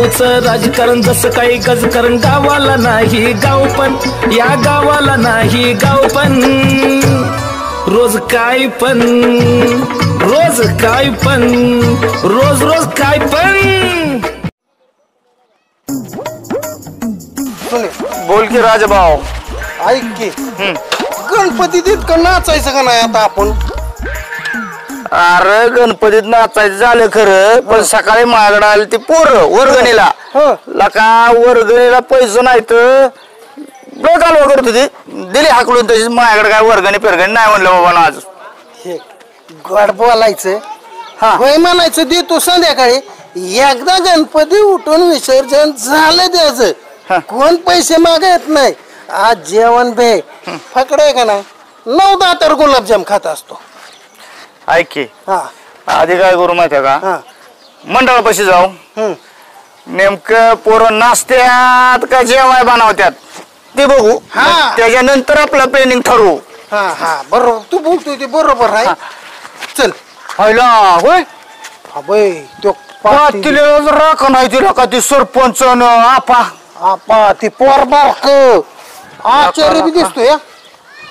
गावचं राजकारण जसं काही गजकारण गावाला नाही गाव पण या गावाला नाही गाव पण रोज काय पण रोज काय पण रोज रोज काय पण बोल की राजभाऊ ऐक की गणपतीत इतकं नाचायचं का नाही आता आपण अरे गणपतीत नाचायचं झालं खरं पण सकाळी माझ्याकडे आले ते पोरं वर्गणीला लका वर्गणीला पैसे नाही तर कालवा करत होती दिली हाकलून तशीच माझ्याकडे काय वर्गणी पेरगणी नाही म्हणलं बाबा ना आज हे गोड बोलायचं होय म्हणायचं देतो संध्याकाळी एकदा गणपती उठून विसर्जन झालं त्याचं कोण पैसे मागत नाही आज जेवण बे फकडे का नाही 9-10 तर गुलाबजाम खात असतो ऐक की आधी काय करू माहितीये का मंडळापाशी जाऊ नेमकं पोरं नाचत्यात का जेवाय बनवत्यात ते बघू त्याच्यानंतर आपलं प्लॅनिंग ठरवू बरोबर तू बोलतोय ते बरोबर आहे चल पहिला होय अबे तो तिला राख नाही तिला का ती सरपंच आपा आपा ती पोर बारक आचार्य बी दिसतोय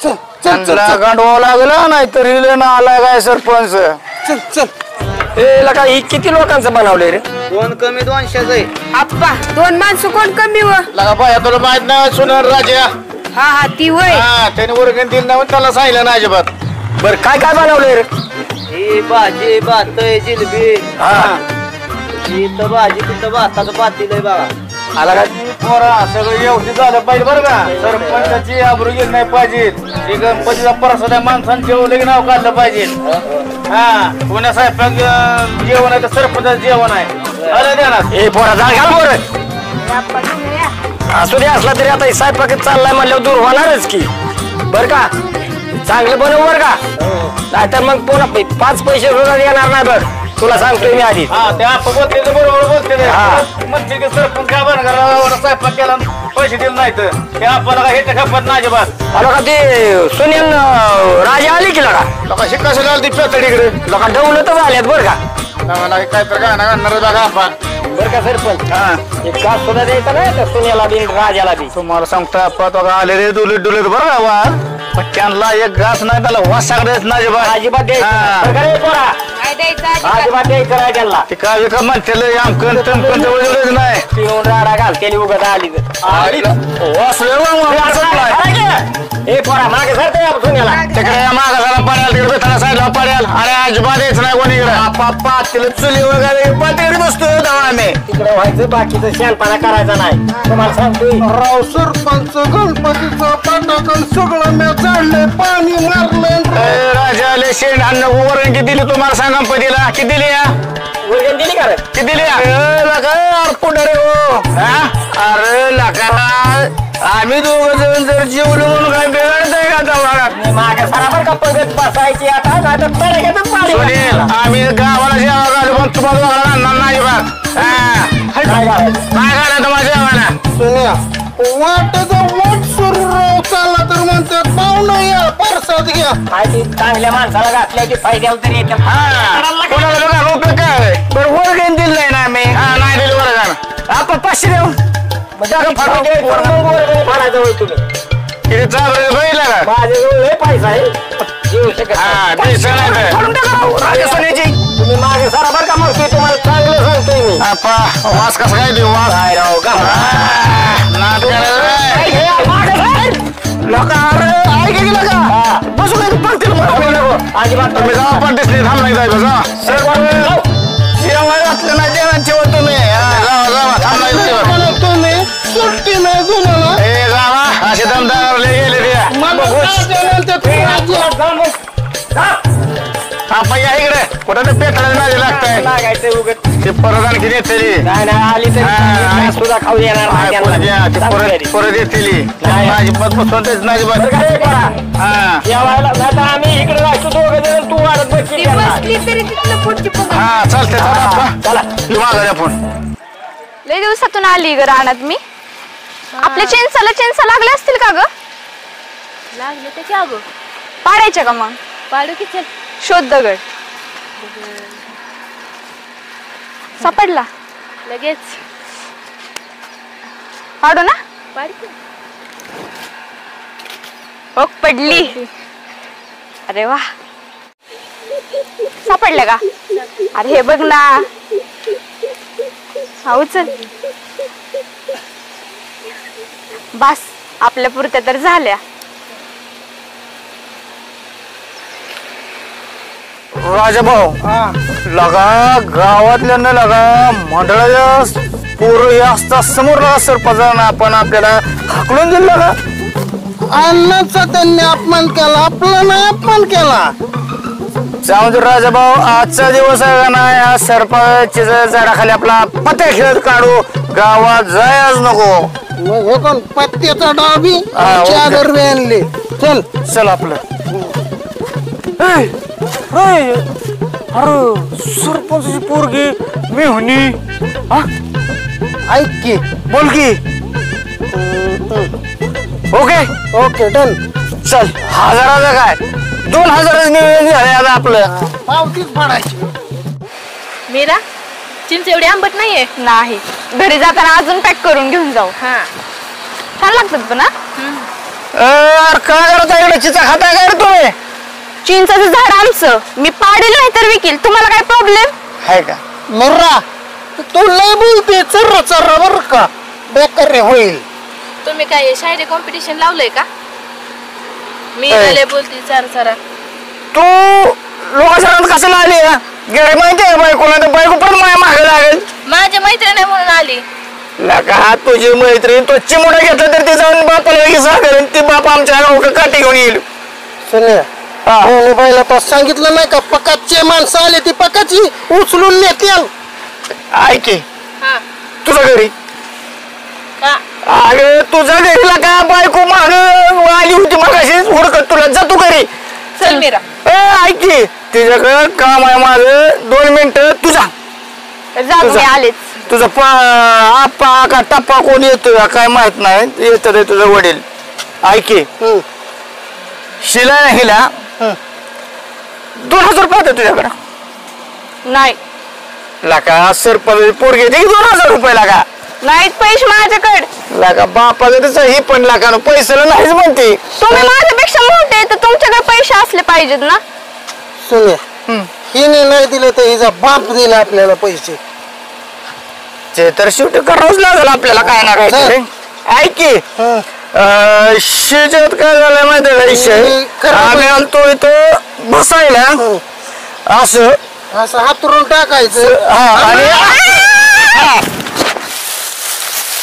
चल चल चल गांडवा लागला नाही तरी आलाय काय सरपंच चल चल लका ही किती लोकांचं बनवलंय रे 2 कमी 200 आहे आप्पा 2 माणसं कोण कमी व लगा बाया तुला माहित नाही सुनार राजा हा ती वय त्याने वर्गण दिलं नाही त्याला सांगितलं ना अजिबात बर काय काय बनवलंय रे ही भाजी भात जिलबी इथं भाजी तिथं भाताचं पातील आहे बघा आला का पोरा सगळं व्यवस्थित झालं पाहिजे बरं का सरपंचाची आबरू गेली नाही पाहिजे श्री गणपतीचा प्रसाद माणसानं जेवलं की नाव काढलं पाहिजे पुण्या स्वयंपाक जेवण आहे तर सरपंचाचं जेवण आहे आलं द्या ना ए पोरा जा घाल बोर असू दे असला तरी आता स्वयंपाक चाललाय म्हणल्यावर दूर होणारच की बर का चांगलं बनव बर का नाहीतर मग पुन्हा 5 पैसे सुद्धा येणार नाही बघ तुला सांगतोय मी आधी ते आपण बोलते बरोबर बोलते म्हणते की सरपंच काय बरं स्वयंपाक केला पैसे दिले नाही तर ते आपल्याला हे खपत नाही अजिबात आलो का ते सुनील राजा आली की लगा लोक शिकायला आली ती पेतडीकडे लोक डवलं तर झाल्यात बर का काय तर काय ना बघा आपण बर का सरपंच एक घास सुद्धा द्यायचा नाही तर सुनीला बी राजाला बी तुम्हाला सांगतो आपण आले रे डुलीत डुलीत बरं का वार पण त्यांना एक घास नाही त्याला वासाक द्यायच नाही अजिबात अजिबात द्यायचं राजाला ते काय का म्हणते आमकन तमकन जवळ नाही पिऊन राडा घाल त्याने उगत आली ए पोरा मागे सरते सुनीला तिकडे मागा झाला पाण्याला तिकडे बेताला साईडला पाण्याला अरे अजिबात यायच नाही कोणीकडे पापा तिला चुली वगैरे पातीकडे बसतो आम्ही तिकडे व्हायचं बाकीचं शानपणा करायचा नाही तुम्हाला सांगतोय राव सरपंच गणपतीचं पटाकन सगळं मी जाणलंय पाणी मारलंय राजाले शेण अन्न वरण किती दिली तुम्हाला सांगा पतीला किती दिली या वर्गण दिली का रे किती दिली पुढे हो अरे लका आम्ही 2 जण जर जेवलो म्हणून काय बिघडतंय का दवाखान्यात मागे सराबर का पगत बसायची आता नाही तर तळ्यात पाणी आम्ही गावाला जेवायला आलो पण तुम्हाला आणणार नाही काय घाला तुम्हाला जेवायला सुन्या वाटचा वाट सुरू राव चालला तर म्हणतात पाहुणं या परसाद घ्या माहिती चांगल्या माणसाला घातल्याची फायद्यावर तरी येते कोणाला बघा रुपये काय बरं वर्गण दिलं नाही ना आम्ही नाही दिलं बरं आपण 500 देऊ तुम्ही किती चालू बघितलं का माझ्याजवळ पैसा आहे येऊ तुम्ही मागे सराबर का म्हणतोय तुम्हाला चांगलं सांगतोय मी वास कसं काय देऊ वास काय राव का बसू अजिबात तुम्ही जावा पण दिसली थांब नाही जायचं जा जेवण घातलं नाही जेवण ठेवत तुम्ही जावा जावा थांब नाही तुम्ही सुट्टी नाही तुम्हाला हे जावा असे दमदारले गेले आपण या इकडे कुठं ते पेटायला नाही लागतंय लागायचं उगत ते परत आणखी येतली नाही आली तरी सुद्धा खाऊ येणार परत येतली माझी पद बसवतेच नाही जेवायला आता आम्ही इकडे जायचो 2 जण तू वाढत बसली हा चालते चला माघारी आपण लय दिवसातून आली ग रानात मी आपल्या चेन्सा लागले असतील का ग लागले ते क्या गो पाडायच्या का मग पाडू की चल शोध दगड सापडला लगेच पाडू ना बघ पडली. अरे वा सापडलं का? अरे हे बघ ना. हा चल बस आपल्या पुरत्या तर झाल्या. राजाभाऊ लगा गावातल्या न लगा मंडळाच्या पोरं असता समोर लगा सरपंचानं आपण आपल्याला हाकलून दिलं का? अन्नाचा त्यांनी अपमान केला, आपला नाही अपमान केला. जाऊ दे राजाभाऊ, आजचा दिवस आहे का नाही, आज सरपंचच्या झाडाखाली आपला पत्या खेळत काढू, गावात जायच नको. मग हे कोण पत्त्याचा डाव बी चादर बी आणली. चल चल आपलं. अरे सरपंचाची पोरगी मेहुणी. ऐक की, बोल की. Okay okay done. चल. हजाराचं काय 2000 निवेदन झाले आता आपलं. पावतीच फाडायची. मीरा चिंच एवढी आंबट नाहीये. नाही घरी जाताना अजून पॅक करून घेऊन जाऊ. हा छान लागतात पण. काय करता इकडे चिचा खाताय काय रे तुम्ही? चिंचाचं झाड आमचं, मी पाडेल नाही तर विकील, तुम्हाला काय प्रॉब्लेम आहे का? मुर्रा तू लय बोलते. चर्रा चर्रा बर का बेकार होईल. तुम्ही काय शायरी कॉम्पिटिशन लावलंय का? मी ए. लय बोलते चार चारा. तू लोकांच्या कशाला आली? गेले माहिती आहे बायकोला, तर बायको पण माझ्या मागे लागेल. माझ्या मैत्रिणी म्हणून आली. लका तुझी मैत्रीण तो चिमोडा घेतला तर ते जाऊन बापाला सांगेल, ती बाप आमच्या गावकडे काठी घेऊन येईल. सुने बाईला तो सांगितलं नाही का, पकाचे माणसं आले ती पकाची उचलून नेते. ऐक हा तुझ्या घरी. का अरे तुझ्या घरीला का बायको माग आली होती मगाशी हुडकत तुला. जा तू घरी. चल मीरा. ऐक की, तिच्याकडं काम आहे माझं, 2 मिनिटं तुझा. जा मी आलेच. तुझा आप्पा का टप्पा कोण येतोय काय माहित नाही, येत रे तुझं वडील. ऐक शिला हिला 2000 रुपये होते तुझ्याकडं. नाही लाका सरपंच पोरगे दे 2000 रुपये लागा. नाहीत पैसे माझ्याकडे. लागा बापाचं त्याचं हे पण लागा पैशाला नाहीच म्हणते. तुम्ही माझ्यापेक्षा मोठे तर तुमच्याकडे पैसे असले पाहिजेत ना. सुने हिने नाही दिलं तर हिचा बाप दिला आपल्याला पैसे. ते तर शेवटी करावंच लागेल आपल्याला काय ना काय. ऐक की शेतात काय झालंय माहिती आहे का विषय? आम्ही आलतो इथं बसायला असं असं हातरून टाकायचं.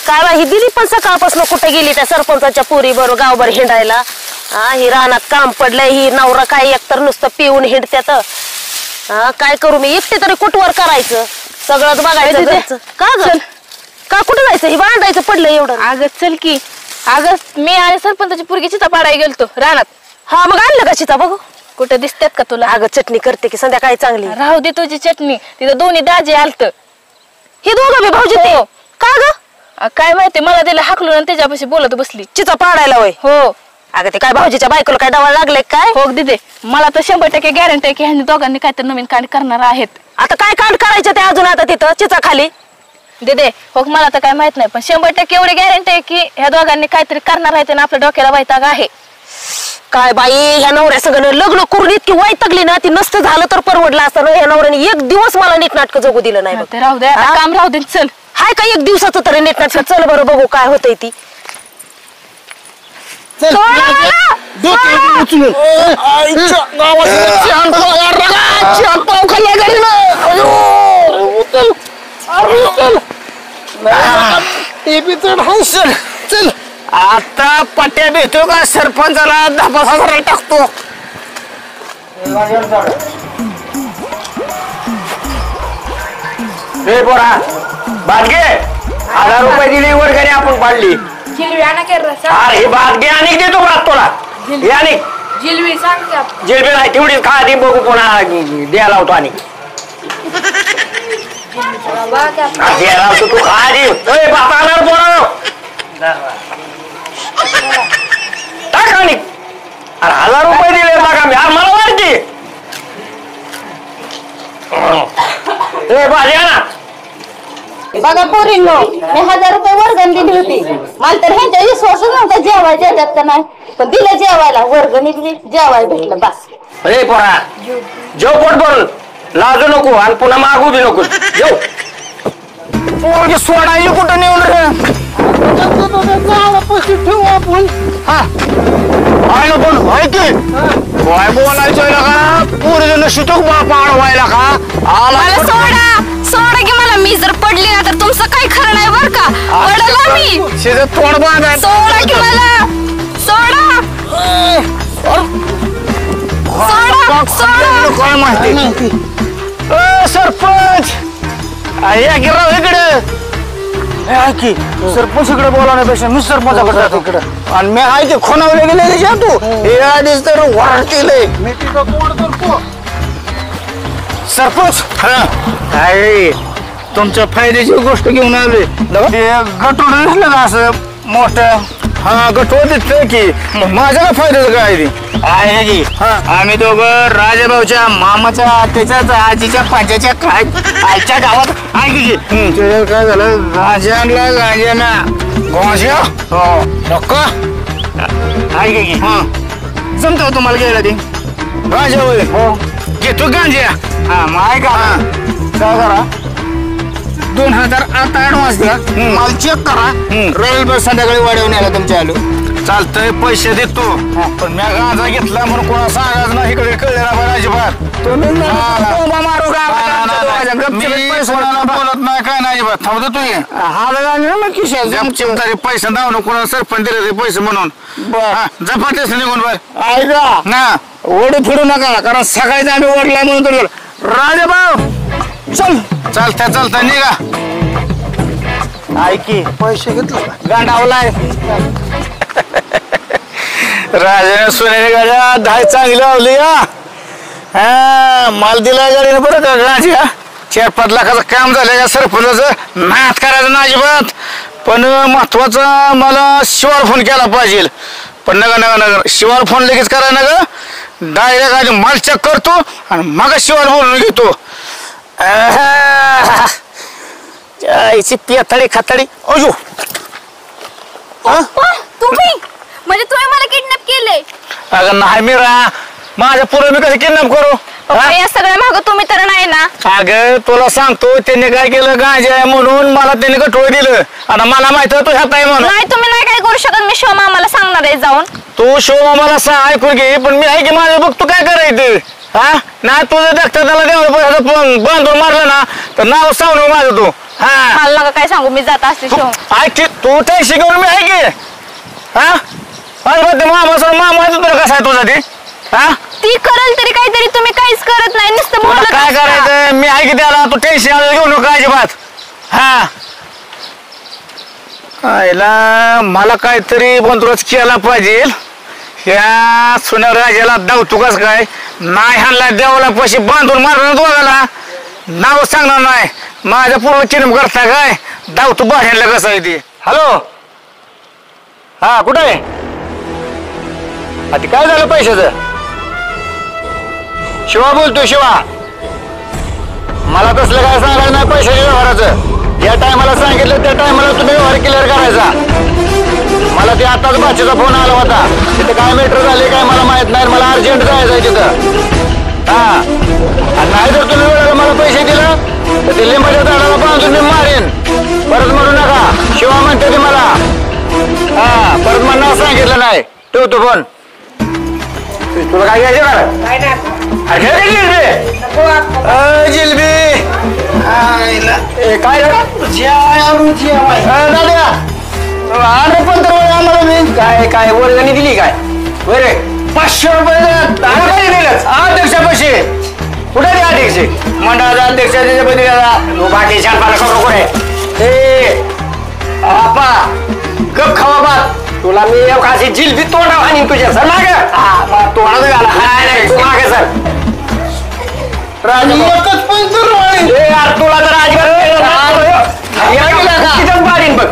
काय ही दिली पण सकाळपासून कुठे गेली त्या सरपंचाच्या पोरी बरोबर गावभर हिंडायला. ही रानात काम पडलंय, ही नवरा काय एकतर नुसतं पिऊन हिंडत्यात. काय करू मी एकटे तरी कुठवर करायचं, सगळंच बघायचं घरचं. का ग का कुठे जायचं, ही भांडायचं पडलं एवढं. अगं चल की. अगं मी आणि सरपंचाची पोरगी चिता पाडायला गेलतो रानात. हा मग आणलं का चिता बघू कुठं दिसतात का तुला? अगं चटणी करते की संध्याकाळी चांगली. राहू दे तुझी चटणी. तिथं दोन्ही दाजी आलत. हे दोघं मी भाऊजी ते का ग? काय माहिती मला तिला हाकलून आणि त्याच्यापाशी बोलत बसली. चिता पाडायला होय? हो. अगं ते काय भाऊजीच्या बायकोला काय डवळ लागले काय? हो दिदे मला तर 100% गॅरंटी आहे की ह्यांनी दोघांनी काहीतरी नवीन कांड करणार आहेत. आता काय कांड करायचं ते अजून आता तिथं चिचा खाली? दिदे हो मला तर काय माहित नाही पण 100% एवढी गॅरंटी आहे की ह्या दोघांनी काहीतरी करणार आहेत आणि आपल्या डोक्याला वैताग आहे. काय बाई ह्या नवऱ्या सगळं लग्न करून इतकी वैतागली ना, ती नसतं झालं तर परवडलं असतं ना. ह्या नवऱ्याने एक दिवस मला नीटनाटक जगू दिलं नाही. ते राहू दे आता काम राहू दे. चल हाय का एक दिवसाचं तरी नीटनाटक. चल बरं बघू काय होतंय ती. चल उचलून चल आता पट्ट्या भेटतो का सरपंचाला 10,000 टाकतो. बोरा बागे 1000 रुपये दिली वर्गणी आपण पाडली. अरे बागे आणि देतो का तुला? हे आणि जिलबी सांग जिलबी नाही तेवढीच खा ती बघू कोणा द्यायला होतो. आणि द्यायला होतो तू खा दे. बापा आणणार बोला टाक. आणि 1000 रुपये दिले बघा मी मला वाटते. भाजी ना बघा पोरींनो, मी 1000 रुपये वर्गण दिली होती. मला तर ह्यांच्या विश्वासच नव्हता जेवायला देतात का नाही, पण दिलं जेवायला, वर्गणी दिली, जेवायला भेटलं बस. अरे पोरा जेव पोट भरून, लाजू नको आणि पुन्हा मागू बी नको. जेव सोडायची कुठं नेऊन रे. ठेवू आपण. आहे पण माहिती काय बोलायचं का पोरीनं शिटूक बापा अडवायला का आला. मला सोडा की मला, मी जर पडली ना तर तुमचं काही खरं नाही बर का. पडला मी, शिजत तोंड बांधाय. सोडा की मला, सोडा सोडा. काय माहिती. सरपंच या की राव इकडे. की सरपंच इकडे बोलावण्यापेक्षा मी सरपंचाकडे जातो इकडे. आणि मी आहे की खोनावले गेले जा तू हे आधीच तर वाढतीलय. मी तिथं कोण करतो सरपंच काय तुमच्या फायद्याची गोष्ट घेऊन आले. ते गटोड दिसलं का असं मोठं. हा गटोड दिसतंय की माझ्या काय फायद्याचं काय आहे की. आम्ही दोघं राजाभाऊच्या मामाच्या त्याच्याच आजीच्या पाच्याच्या काय आईच्या गावात आहे की. त्याच्यात काय झालं गांजाला गांजाना गांजा हो नक्का आहे की. हा जमतो तुम्हाला घ्यायला ते गांजा होय. हो घेतो गांजा. हा मग आहे का काय करा 2000 आता ऍडव्हान्स द्या. मला चेक करा. रविवार बस संध्याकाळी वाढवून यायला तुमच्या आलो. चालतंय पैसे देतो पण मी गांजा घेतला म्हणून कोणा सांगायचं नाही. इकडे कळले ना बरं अजिबात. मारू बोलत नाही काय नाही अजिबात. थांबतो तू हा पैसे दाव ना कोणाला सरपंच दिले ते पैसे म्हणून जपातेस निघून बाय. ऐका ना ओढू फिरू नका कारण सकाळीच आम्ही ओढलाय म्हणून तर राजाभाऊ चल चालतंय निघा. ऐकी पैसे घेतलं गांडावलाय राजाने सोन्याने गाड्या 10 चांगली लावली. माल दिलाय गाडीने बरं का गांजा. 4-5 लाखाचं काम झालं का सरपंचाचं नात करायचं ना अजिबात. पण महत्वाचा मला शिवार फोन केला पाहिजे. पण नका शिवार फोन लगेच करा ना ग. डायरेक्ट आधी माल चेक करतो आणि मग शिवार बोलून घेतो. पियाथाडी खाताडी अजो. तुम्ही म्हणजे तुम्ही मला किडनॅप केले. अगं नाही मीरा माझ्या पुढे मी कसं किडनॅप करू. या सगळ्या मागं तुम्ही तर नाही ना. अगं तुला सांगतो त्यांनी काय केलं गांजा आहे म्हणून मला त्यांनी गटोळ दिलं आणि मला माहित तू ह्यात आहे म्हणून. नाही तुम्ही नाही काय करू शकत. मी शिव मामाला सांगणार आहे जाऊन. तू शिव मामाला सांग ऐकून घे पण मी आहे की माझं बघ तू काय करायचं. हा नाही तुझं देखता त्याला देवळं बांधून मारलं ना तर नाव सांगू माझं तू. हा मला नका काय सांगू, मी जात असते शिव. ऐक तू टेन्शन घेऊन मी आहे की. हा मामा तुला कसा आहे तुझा ते. हा ती करल तरी काहीतरी तुम्ही काहीच करत नाही नुसतं बोलत काय असता. करायचं मी आहे की त्याला तू टेन्शन घेऊ नका अजिबात. हा आईला मला काहीतरी बंदोबस्त केला पाहिजे. ह्या सुन्या राजाला धावतो कस काय नाही हाणला देवाला पैसे बांधून मारणार दोघाला नाव सांगणार नाही. माझ्या पूर्ण किरम करता काय धावतो बाहेरला कसं आहे ते. हॅलो हा कुठं आहे. काय झालं पैशाचं. शिवा बोलतो शिवा. मला तसलं काय सांगायचं नाही पैशाच्या व्यवहाराचं. ज्या टायमाला सांगितलं त्या टायमाला तुम्ही व्यवहार क्लिअर करायचा. मला ते आताच बाचीचा फोन आला होता. तिथे काय मॅटर झाले काय मला माहित नाही. मला अर्जंट जायचं आहे तिथं. हा आणि नाही जर तुम्ही वेळेला मला पैसे दिलं तर ते लिंबाच्या झाडाला बांधून मी मारेन. परत म्हणू नका शिवा म्हणते ते मला. हा परत मला सांगितलं नाही. ठेवतो फोन. तुला काय घ्यायचं जिलबी काय काय काय वर्गणी दिली काय बरे 500 रुपये अध्यक्षा पैसे कुठे दे अध्यक्ष मंडळाचा अध्यक्ष बाकी 4-5 लाख रुपये. हे आपा गप खावा बात. तुला मी एवढी जिलबी तोंडा आणि तुझ्या सर मागे तोंडात घाला. तू मागे सर तुला तर अजिबात पाडीन बघ.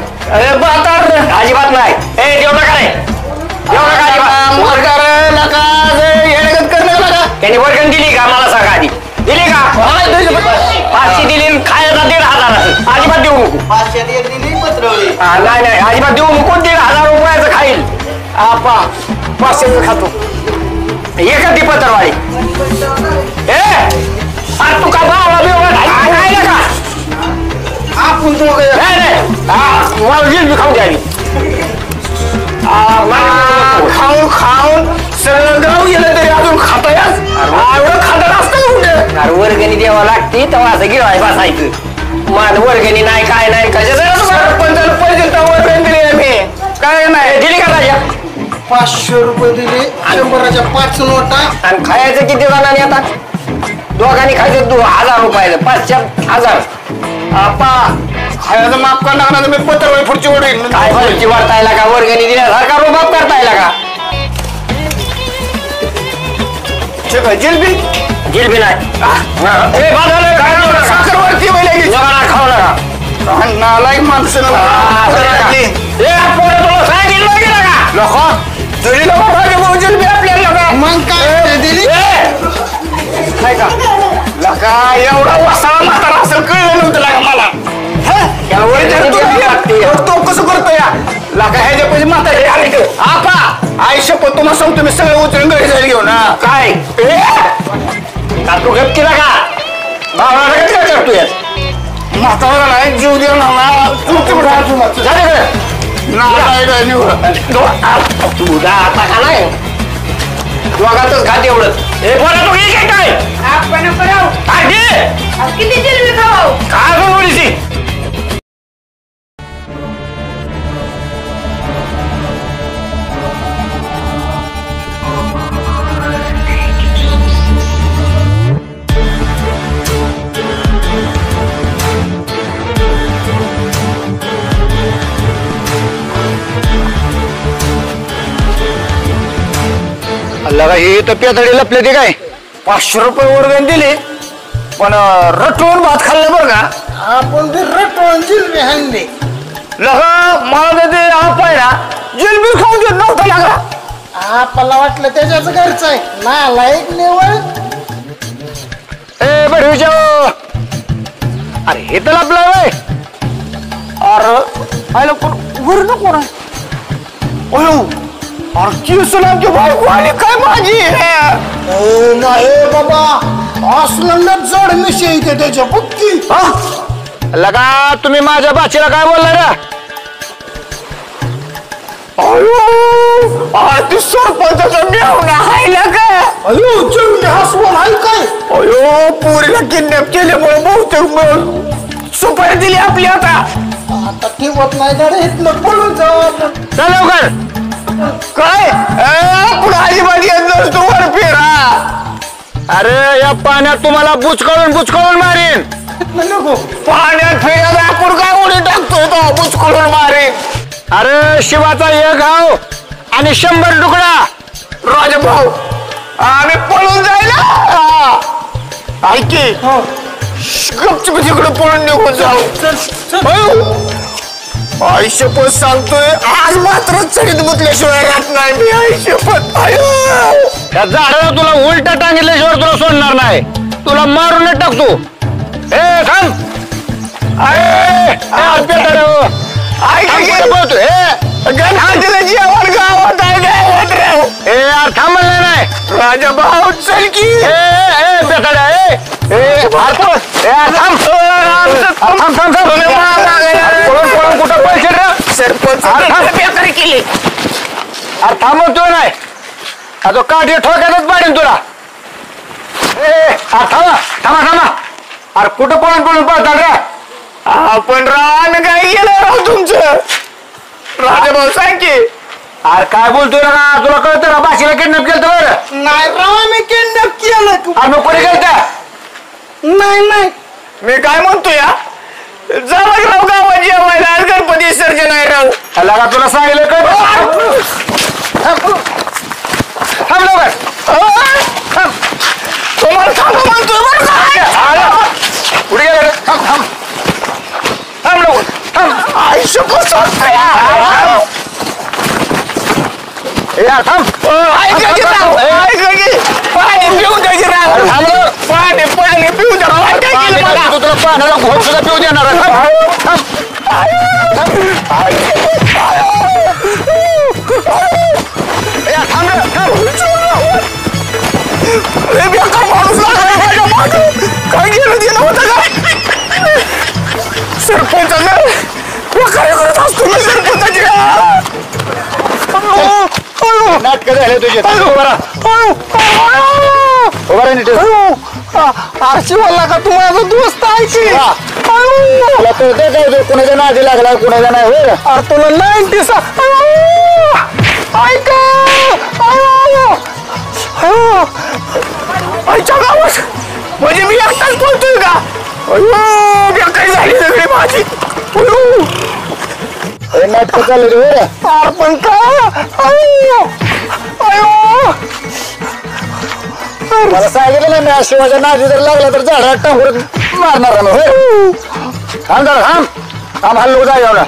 अजिबात नाही एवढं काय त्यांनी वर्गण दिली का मला सांगा आधी. दिली का 500 दिली खायला 1,500 अजिबात देऊ नको. 500 एक दिली पत्रवळी. नाही नाही अजिबात देऊ नको. 1,500 रुपयाचं खाईल. आपा 500 खातो. एका ती पत्रवाळी. अरे तू का बाबा काय का आपण मला जिलबी खाऊ द्यावी. खाऊन खाऊन सगळं गाव गेलं तरी अजून खाता एवढं खातात असतं कुठे. अरे वर्गणी द्यावं लागते तेव्हा असं गिळाय बसायचं. मान वर्गणी नाही काय नाही सरपंचाला पैसे तर वर्गणी दिली आम्ही. काय नाही दिली का राजा. 500 रुपये दिले. 100च्या 5 नोटा. आणि खायचं किती जणांनी आता. दोघांनी खायचं 1000 रुपयाचं. 5,000. आपा खायचं माफ करणार ना मी पत्रवळी पुढची ओढील. काय पुढची वाढतायला का वर्गणी दिल्यासारखा रुबाब करतायला का. जिलबी जिलबी नाही साखरवरती खाऊ नका. नालायक माणसं जिलबी आपल्याला मग काय दिली काय का लका एवढा वसाळा म्हातारा असेल कळलं नव्हतं लागा मला. तो कसं करतो या लागा ह्याच्या पैसे म्हातारे आले आपा आयुष्य पण तुम्हाला सांगतो मी सगळं उचलून घरी जाईल घेऊन. काय तू गप केला का भावना काय करतोय म्हातारा नाही जीव देऊ ना तुझा आता का नाही दोघातच घात एवढं. तू काय किती जिलबी खाऊ. काय बोलली लगा हे तर पेतडी लपले ते काय. 500 रुपये वर्गण दिले पण रटवून भात खाल्लं बरं का. आपण बी रटवून जिलबी हाणली. लगा मला ते आप आहे ना जिलबी खाऊन देत नव्हता लागा. आपल्याला वाटलं त्याच्याच घरचं आहे. नालायक निवळ. ए बरं विचार अरे हे तर लपलं वय. अरे आयला पण वर नको ना. अयो अरे किसलामची बायको आली काय माझी. नाही बाबा असलं ना जड मिशी येते त्याच्या पक्की. लगा तुम्ही माझ्या बाचीला काय बोलला रे. अयो तू सरपंचाचा मेवणा हायला काय. अयो जेवढे हसवून आहे काय. अयो पोरीला किडनॅप केल्यामुळे बहुतेक सुपारी दिली आपली. आता ठेवत नाही गाडी इथनं पळून जाऊ आपण. चल लवकर. काय पुढे अजिबात येत नसतो वर फिरा. अरे या पाण्यात तुम्हाला बुचकळून मारीन. पाण्यात फिरायला आपण काय उडी टाकतोय तो बुचकळून मारीन. अरे शिवाचा एक घाव आणि 100 तुकडा राजभाऊ आम्ही पळून जायला. ऐकी गपचूप तिकडे पळून निघून जाऊ. आयुष्यपत सांगतोय आज मात्र चढीत मुतल्याशिवाय राहत नाही मी. आयुष्यपत त्या झाडाला तुला उलटा टांगितल्याशिवाय तुला सोडणार नाही. तुला मारून टाकतो. ए थांब. थांब नाही राजा भाऊ चल की. कुठं पैसे सरपंच केली. अरे थांबवतोय नाही आता काठी ठोक्यातच पाडेन तुला. थांबा थांबा थांबा. अरे कुठं पळून पळतात रे. आपण रान काय गेलं राव तुमचं. राजाभाऊ सांग की. अरे काय बोलतोय ना तुला कळतं ना बाशीला किडनॅप केलं बरं. नाही राव आम्ही किडनॅप केलं. अरे मग कोणी केलं. नाही मी काय म्हणतो या जावं राव गावात जेवायला आज गणपती विसर्जन आहे राव. लगा तुला सांगितलं काय थांब लवकर. तुम्हाला थांब म्हणतोय बरं पुढे गेलं. थांब लवकर थांब. आयुष्य कसं थांब. पाणी पिऊ द्यायची राव. पाणी पिऊ द्या. तुला पाण्याला घोट सुद्धा पिऊ देणार काय गेलं दिलं होतं का सरपंचाला काय करत असतो मी सरपंचाची नाटक झाले तुझे आरशी बोलला का तू माझा दोस्त आहे की कुणाच्या नादी लागला कुणाच्या नाही होय अरे तुला 90 ऐका आईच्या गावात म्हणजे मी एकटाच बोलतोय का काय झाली सगळी माझी नाटक चालू रे अरे पण काय मला सांगितलं ना मी आज शिवाच्या नादी जर लागला तर झाडा टांगूर मारणार ना होय थांब जरा थांब हल्लो जा एवढा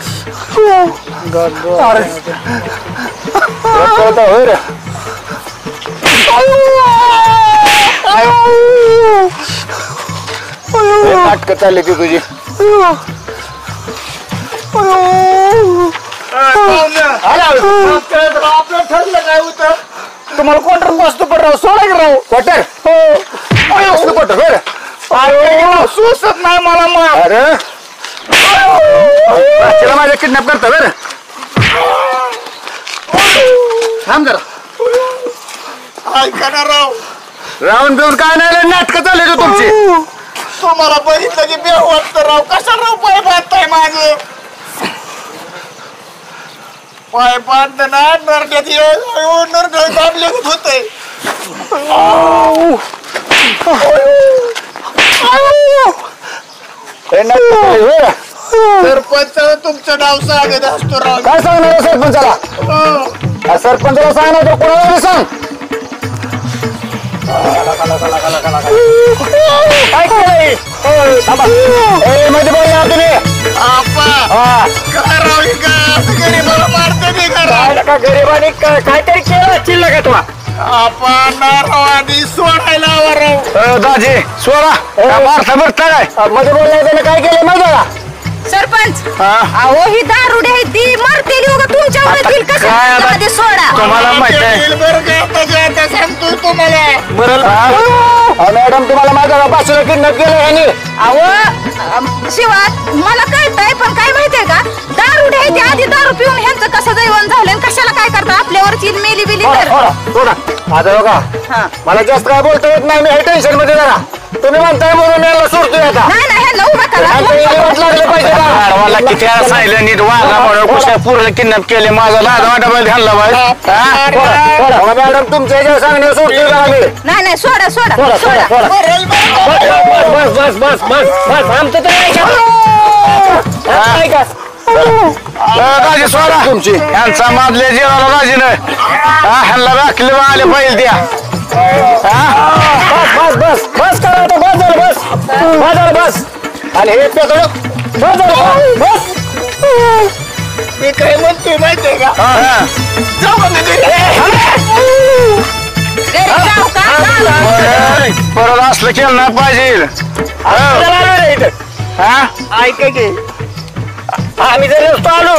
होय रे नाटक चालली ती तुझी आपलं ठरलं काय होतं तुम्हाला क्वार्टर बसतो पण राव सोडा की राव क्वार्टर हो क्वार्टर बरं सुचत नाही मला अरे माझ्या किडनॅप करता बरं थांब जरा ऐका ना राव राहून बिवून काय नाही नाटकं चालले तो तुमची तुम्हाला बघितलं की बेव वाटतं राव कशा राव पाय बांधताय माझे पाय बांधताना नरड्यात नरड दाबले होते सरपंच तुमचं नाव सांगत असतो राव काय सांगणार सरपंचाला सरपंचाला सांगणार तर कोणाला सांग काय केलंय मध्ये बोलला तुम्ही गरीबाला मारते का गरीबाने काहीतरी केलं चिल्ल का तुला आपण आधी सोडायला दाजी सोडा मारता भरता काय मध्ये बोलला त्याला काय केलं माहिती का सरपंच अहो ही दारुडी आहे ती मरतेली उगा तुमच्यावर येतील कसं सोडा तुम्हाला माहित आहे सांगतो तुम्हाला मॅडम तुम्हाला माझ्या बापासून किडनॅप केलं यांनी अहो शिवा मला कळतंय पण काय माहितीये का दारुडी आहे ती आधी दारू पिऊन ह्यांचं कसं जेवण झालं आणि कशाला काय करता आपल्यावरची मेली बिली सोडा माझं बघा मला जास्त काय बोलता येत नाही मी हे टेन्शन मध्ये जरा तुम्ही म्हणताय म्हणून याला सोडतोय आता नाही नाही ह्यांना उभा करा लागलं पाहिजे मला किती वेळा सांगितलं नीट वागा म्हणून पूर्ण किडनॅप केले माझा लाज वाटा पाहिजे घालला पाहिजे मॅडम तुमच्या ह्याच्यावर सांगण्यावर सोडतोय का आम्ही नाही नाही सोडा सोडा सोडा बस बस बस बस बस आमचं तर नाही का राजे सोडा तुमची ह्यांचा माजल्या जेवायला राजी नाही ह्यांना राखले आले पाहिजे त्या बस बस बस करा आता बस झालं बस बस झालं बस आणि हे पेटवलं बस झालं बस मी काय म्हणतोय माहितीये का जाऊ का परत असलं केलं नाही पाहिजे ऐका की आम्ही जर नसतो आलो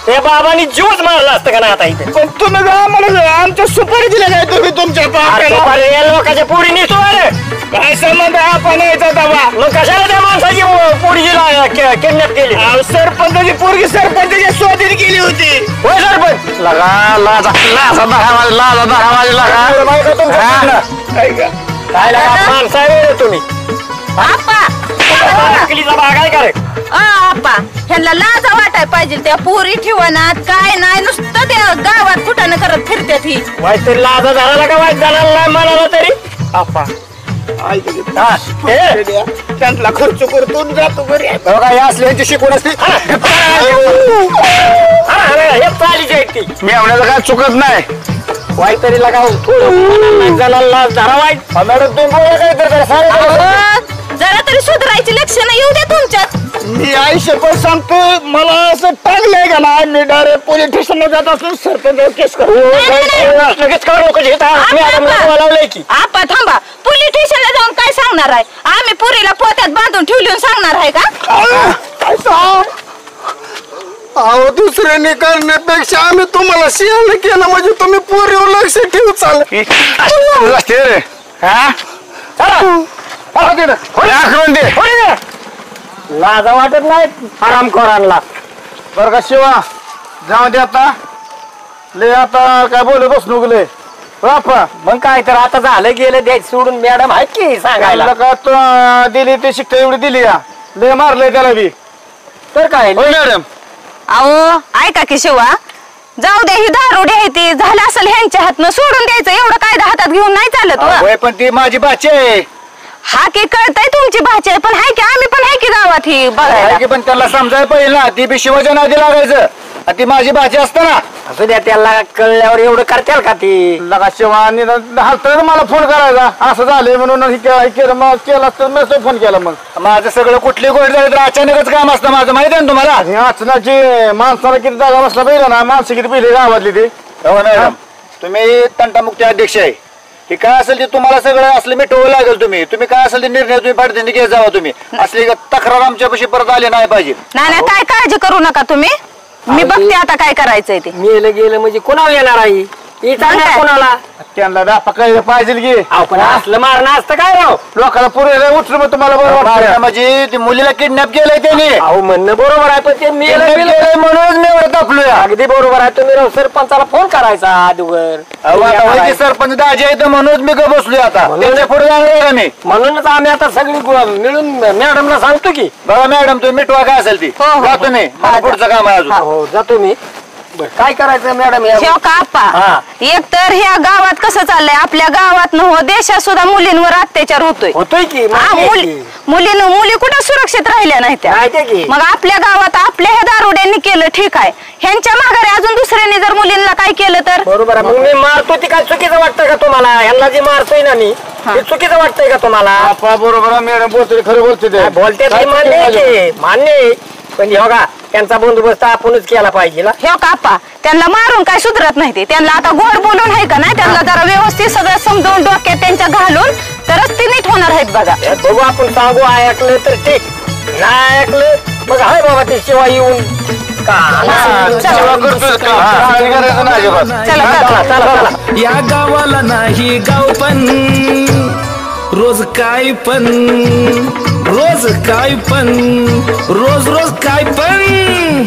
ते बाबांनी जीवच मारला असतं का ना आता इथे पण तुम्ही आम्हाला आमच्या सुपारी दिल्या काय तुम्ही तुमच्या या लोकांच्या पोरी नेतो अरे काय संबंध आपण यायचा दबा मग कशाला त्या माणसाची पोरी किडनॅप केली सरपंचाची पोरगी सरपंचाच्या स्वाधीन केली होती होय सरपंच लगा लाजा लाजा धरा माझी लगा काय लागा माणसा आहे तुम्ही बागाय करे आप्पा ह्यांना लाजा वाटाय पाहिजे त्या पोरी ठेवणात काय नाही नुसतं त्या गावात कुठं करत फिरत्यात ही वाईट तरी लाजा झाला का वाईट झाला नाही म्हणाला तरी आपा त्यांना खर्च करतो जातो घरी बघा या असल्याची शिकवण असते मी एवढ्याला काय चुकत नाही वाईट तरी लागा थोडं झाला लाज झाला वाईट मॅडम तुम्ही बोला काय तर जरा तरी सुधारायची लक्षणं येऊ द्या तुमच्यात मी आयुष्य पण सांगतो मला असं टांगलंय का ना मी डायरेक्ट पोलीस स्टेशनला जात असतो सरपंच केस करू लगेच करू नको आपा थांबा पोलीस स्टेशनला जाऊन काय सांगणार आहे आम्ही पुरीला पोत्यात बांधून ठेवली सांगणार आहे का? अहो दुसऱ्याने करण्यापेक्षा आम्ही तुम्हाला शियाने केलं म्हणजे तुम्ही पोरीवर लक्ष ठेवू चाल. लाजा वाटत नाही आरामखोरांना. बरं का शिवा जाऊ दे आता ले आता काय बोलत बसू गेले बापा. मग काय तर आता झालं गेलं द्यायचं सोडून मॅडम आहे की सांगायला का तू दिली ते शिकता एवढी दिली या लय मारलंय त्याला बी तर काय मॅडम. अहो ऐका की शिवा जाऊ द्या ही दारोडी आहे ती झालं असेल ह्यांच्या हातनं सोडून द्यायचं एवढं कायदा हातात घेऊन नाही चालत व. होय पण ती माझी बाची आहे हा की कळतंय तुमची भाची आहे पण हाय की आम्ही पण हाय की गावात ही बघायला. की पण त्याला समजायला पाहिजे ना ती बी शिवाच्या नादी लागायचं आणि ती माझी बाची असताना असू द्या त्याला कळल्यावर एवढं करताल का ती. लगा शिवा हलत मला फोन करायचा असं झालंय म्हणून केला तर मी फोन केला. मग माझं सगळं कुठली गोष्ट झाली तर अचानकच काम असतं माझं माहिती आहे ना तुम्हाला. आणि अचानकची माणसाला किती जागा बसला पाहिजे ना माणसं किती पहिली गावातली ती. हो मॅडम तुम्ही तंटामुक्ती अध्यक्ष आहे हे काय असेल ते तुम्हाला सगळं असलं मिटवावं लागेल. तुम्ही काय असेल ते निर्णय तुम्ही पडद्याने घेत जावा. तुम्ही असली तक्रार आमच्यापाशी परत आली नाही पाहिजे. नाही काय काळजी करू नका तुम्ही मी बघते आता काय करायचंय ते. मेलं गेलं म्हणजे कोणाला येणार आहे कोणाला त्यांना दापा कळलं पाहिजे की आपण असलं मारणं असतं काय राव. लोकांना पुरे उठलं मग तुम्हाला बरोबर म्हणजे ती मुलीला किडनॅप केलंय त्याने. अहो म्हणणं बरोबर आहे पण ते मेलं गेलं म्हणूनच मी एवढं तापलोय. अगदी बरोबर आहे. तुम्ही सरपंचाला फोन करायचा अगोदर. सरपंच दाजी आहे म्हणूनच मी बसलोय आता त्यांच्या पुढे जाणार का मी. म्हणूनच आम्ही आता सगळी मिळून मॅडमला सांगतो की बघा मॅडम तुम्ही मिटवा काय असेल ती जातो मी पुढचं काम आहे अजून. हो जातो मी. काय करायचं मॅडम शेव का आप्पा एक तर ह्या गावात कसं चाललंय आपल्या गावात न हो देशात सुद्धा मुलींवर अत्याचार होतोय की मुली कुठं सुरक्षित राहिल्या नाही त्या. मग आपल्या गावात आपल्या ह्या दारुड्यांनी केलं ठीक आहे ह्यांच्या माघारी अजून दुसऱ्यांनी जर मुलींना काय केलं तर बरोबर आहे. मग मी मारतो ती काय चुकीचं वाटतंय का तुम्हाला. ह्यांना जे मारतोय ना मी ते चुकीचं वाटतंय का तुम्हाला. बरोबर मॅडम बोलते खरं बोलते बोलते मान्य पण बघा त्यांचा बंदोबस्त आपणच केला पाहिजे. हे कापा त्यांना मारून काय सुधरत नाही ते. त्यांना आता गोड बोलून आहे का नाही त्यांना जरा व्यवस्थित सगळं समजावून डोक्यात त्यांच्या घालून तरच ते नीट होणार आहेत बघा. बघू आपण सांगू ऐकलं तर ठीक नाही ऐकलं मग हाय बाबा ते शिवा येऊन या गावाला नाही गाव पण रोज काय पण रोज काय पण रोज काय पण